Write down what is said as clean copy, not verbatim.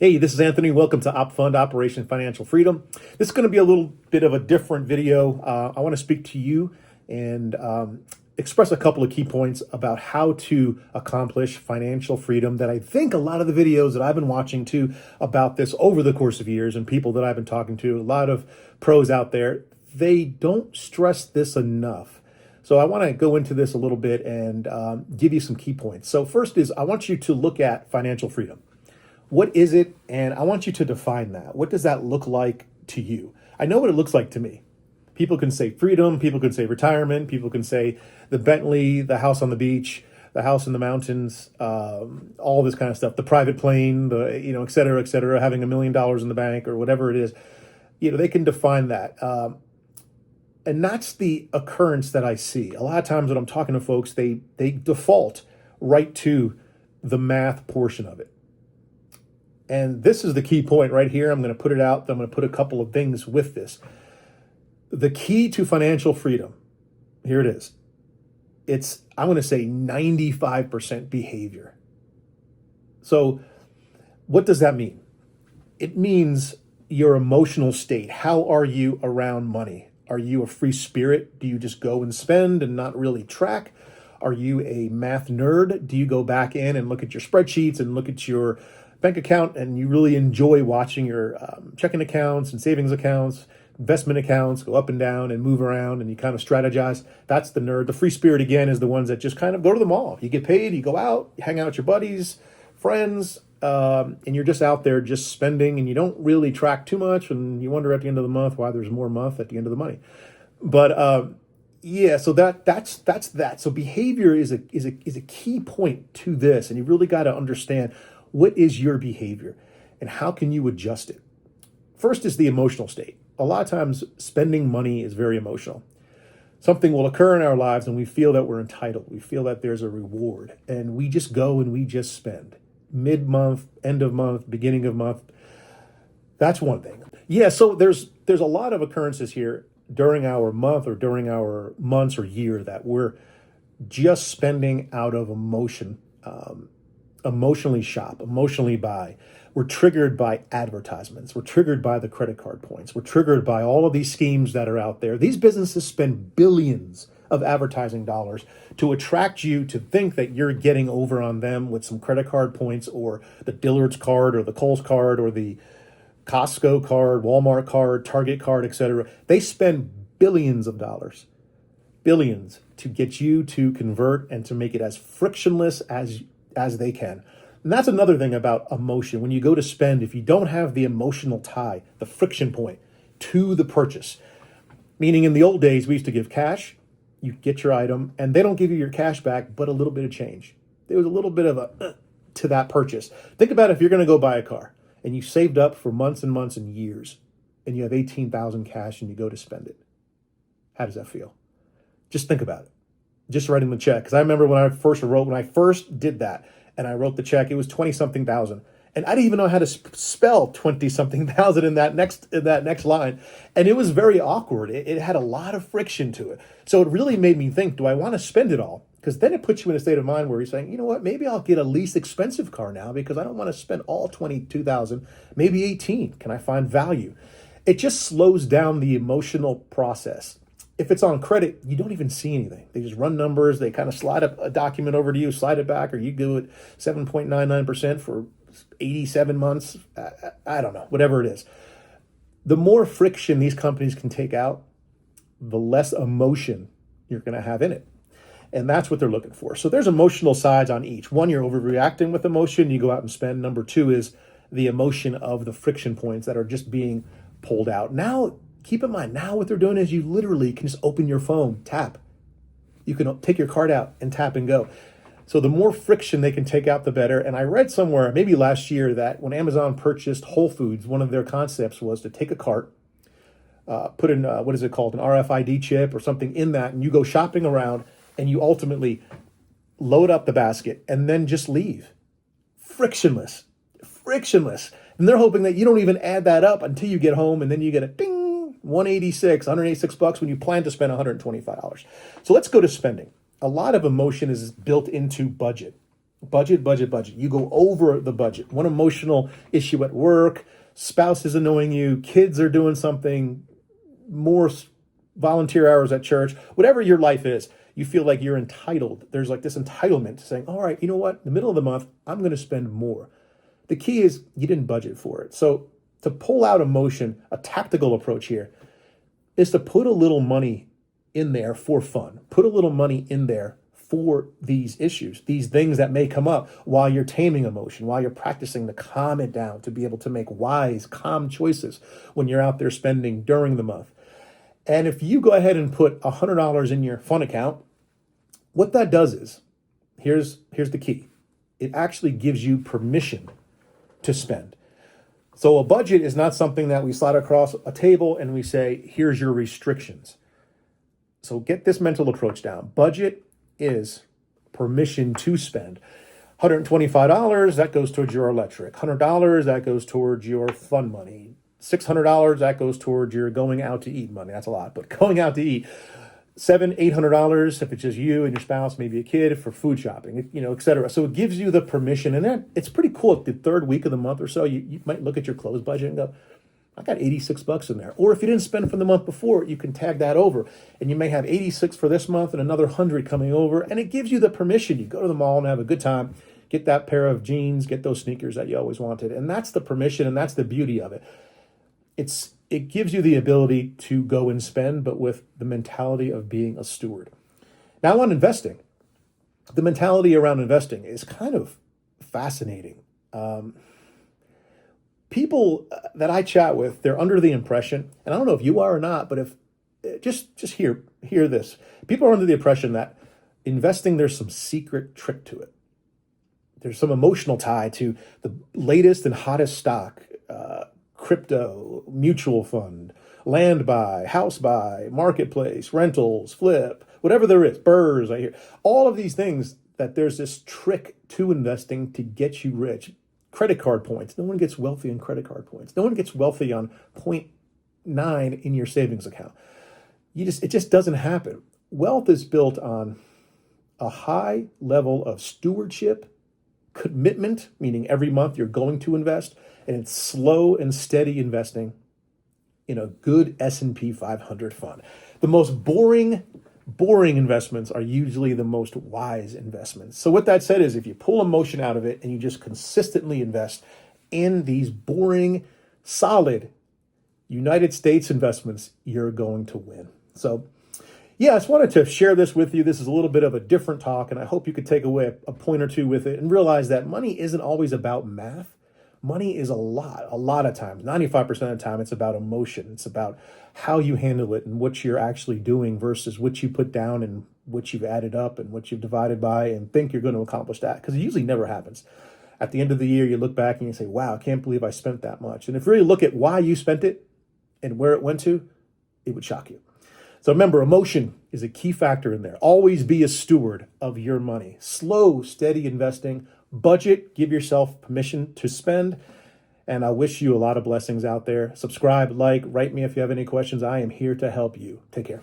Hey, this is Anthony. Welcome to OpFund, Operation Financial Freedom. This is going to be a little bit of a different video. I want to speak to you and express a couple of key points about how to accomplish financial freedom that I think a lot of the videos that I've been watching too about this over the course of years and people that I've been talking to, a lot of pros out there, they don't stress this enough. So I want to go into this a little bit and give you some key points. So first is I want you to look at financial freedom. What is it? And I want you to define that. What does that look like to you? I know what it looks like to me. People can say freedom, people can say retirement, people can say the Bentley, the house on the beach, the house in the mountains, all this kind of stuff, the private plane, et cetera, having $1 million in the bank or whatever it is. They can define that. And that's the occurrence that I see. A lot of times when I'm talking to folks, they default right to the math portion of it. And this is the key point right here. I'm going to put it out. I'm going to put a couple of things with this. The key to financial freedom, here it is. I'm going to say 95% behavior. So what does that mean? It means your emotional state. How are you around money? Are you a free spirit? Do you just go and spend and not really track? Are you a math nerd? Do you go back in and look at your spreadsheets and look at your bank account and you really enjoy watching your checking accounts and savings accounts, investment accounts go up and down and move around and you kind of strategize? That's the nerd. The free spirit, again, is the ones that just kind of go to the mall. You get paid, you go out, you hang out with your buddies, friends, and you're just out there just spending and you don't really track too much and you wonder at the end of the month why there's more month at the end of the money. But so that's that. So behavior is a key point to this, and you really got to understand what is your behavior and how can you adjust it. First is the emotional state. A lot of times spending money is very emotional. Something will occur in our lives and we feel that we're entitled. We feel that there's a reward and we just go and we just spend. Mid-month, end of month, beginning of month. That's one thing. Yeah, so there's a lot of occurrences here during our month or during our months or year that we're just spending out of emotion. Emotionally shop, emotionally buy. We're triggered by advertisements. We're triggered by the credit card points. We're triggered by all of these schemes that are out there. These businesses spend billions of advertising dollars to attract you to think that you're getting over on them with some credit card points or the Dillard's card or the Kohl's card or the Costco card, Walmart card, Target card, etc. They spend billions of dollars, billions, to get you to convert and to make it as frictionless as they can. And that's another thing about emotion. When you go to spend, if you don't have the emotional tie, the friction point to the purchase, meaning in the old days, we used to give cash, you get your item, and they don't give you your cash back, but a little bit of change. There was a little bit of to that purchase. Think about if you're going to go buy a car and you saved up for months and months and years and you have $18,000 cash and you go to spend it. How does that feel? Just think about it. Just writing the check. Because I remember when I first did that and I wrote the check, it was 20-something thousand. And I didn't even know how to spell 20-something thousand in that next line. And it was very awkward. It had a lot of friction to it. So it really made me think, do I want to spend it all? Because then it puts you in a state of mind where you're saying, you know what, maybe I'll get a least expensive car now because I don't want to spend all 22,000, maybe 18. Can I find value? It just slows down the emotional process. If it's on credit, you don't even see anything. They just run numbers. They kind of slide a document over to you, slide it back, or you do it 7.99% for 87 months. I don't know, whatever it is. The more friction these companies can take out, the less emotion you're going to have in it. And that's what they're looking for. So there's emotional sides on each. One, you're overreacting with emotion. You go out and spend. Number two is the emotion of the friction points that are just being pulled out. Now, keep in mind, now what they're doing is you literally can just open your phone, tap. You can take your card out and tap and go. So the more friction they can take out, the better. And I read somewhere, maybe last year, that when Amazon purchased Whole Foods, one of their concepts was to take a cart, put in, what is it called, an RFID chip or something in that, and you go shopping around and you ultimately load up the basket and then just leave. Frictionless. And they're hoping that you don't even add that up until you get home and then you get a ding, $186 when you plan to spend $125. So let's go to spending. A lot of emotion is built into budget. Budget, budget, budget. You go over the budget. One emotional issue at work, spouse is annoying you, kids are doing something, more volunteer hours at church, whatever your life is, you feel like you're entitled. There's like this entitlement saying, all right, you know what? In the middle of the month, I'm going to spend more. The key is you didn't budget for it. So to pull out emotion, a tactical approach here is to put a little money in there for fun. Put a little money in there for these issues, these things that may come up while you're taming emotion, while you're practicing to calm it down, to be able to make wise, calm choices when you're out there spending during the month. And if you go ahead and put $100 in your fun account, what that does is, here's the key. It actually gives you permission to spend. So a budget is not something that we slide across a table and we say, here's your restrictions. So get this mental approach down. Budget is permission to spend. $125, that goes towards your electric. $100, that goes towards your fun money. $600, that goes towards your going out to eat money. That's a lot, but going out to eat. $700-800 if it's just you and your spouse, maybe a kid, for food shopping, et cetera. So it gives you the permission, and then it's pretty cool. At the third week of the month or so, you might look at your clothes budget and go, I got $86 in there. Or if you didn't spend from the month before, you can tag that over, and you may have 86 for this month and another 100 coming over, and it gives you the permission. You go to the mall and have a good time, get that pair of jeans, get those sneakers that you always wanted, and that's the permission, and that's the beauty of it. It gives you the ability to go and spend, but with the mentality of being a steward. Now on investing, the mentality around investing is kind of fascinating. People that I chat with, they're under the impression, and I don't know if you are or not, but if just hear this. People are under the impression that investing, there's some secret trick to it. There's some emotional tie to the latest and hottest stock, crypto, mutual fund, land buy, house buy, marketplace, rentals, flip, whatever there is, BRRRRs, I hear. All of these things, that there's this trick to investing to get you rich. Credit card points. No one gets wealthy on credit card points. No one gets wealthy on 0.9 in your savings account. It just doesn't happen. Wealth is built on a high level of stewardship, commitment, meaning every month you're going to invest, and it's slow and steady investing in a good S&P 500 fund. The most boring investments are usually the most wise investments. So what that said is, if you pull emotion out of it and you just consistently invest in these boring, solid United States investments, you're going to win. So yeah, I just wanted to share this with you. This is a little bit of a different talk, and I hope you could take away a point or two with it and realize that money isn't always about math. Money is a lot of times, 95% of the time, it's about emotion. It's about how you handle it and what you're actually doing versus what you put down and what you've added up and what you've divided by and think you're going to accomplish that, because it usually never happens. At the end of the year, you look back and you say, wow, I can't believe I spent that much. And if you really look at why you spent it and where it went to, it would shock you. So remember, emotion is a key factor in there. Always be a steward of your money. Slow, steady investing. Budget, give yourself permission to spend. And I wish you a lot of blessings out there. Subscribe, like, write me if you have any questions. I am here to help you. Take care.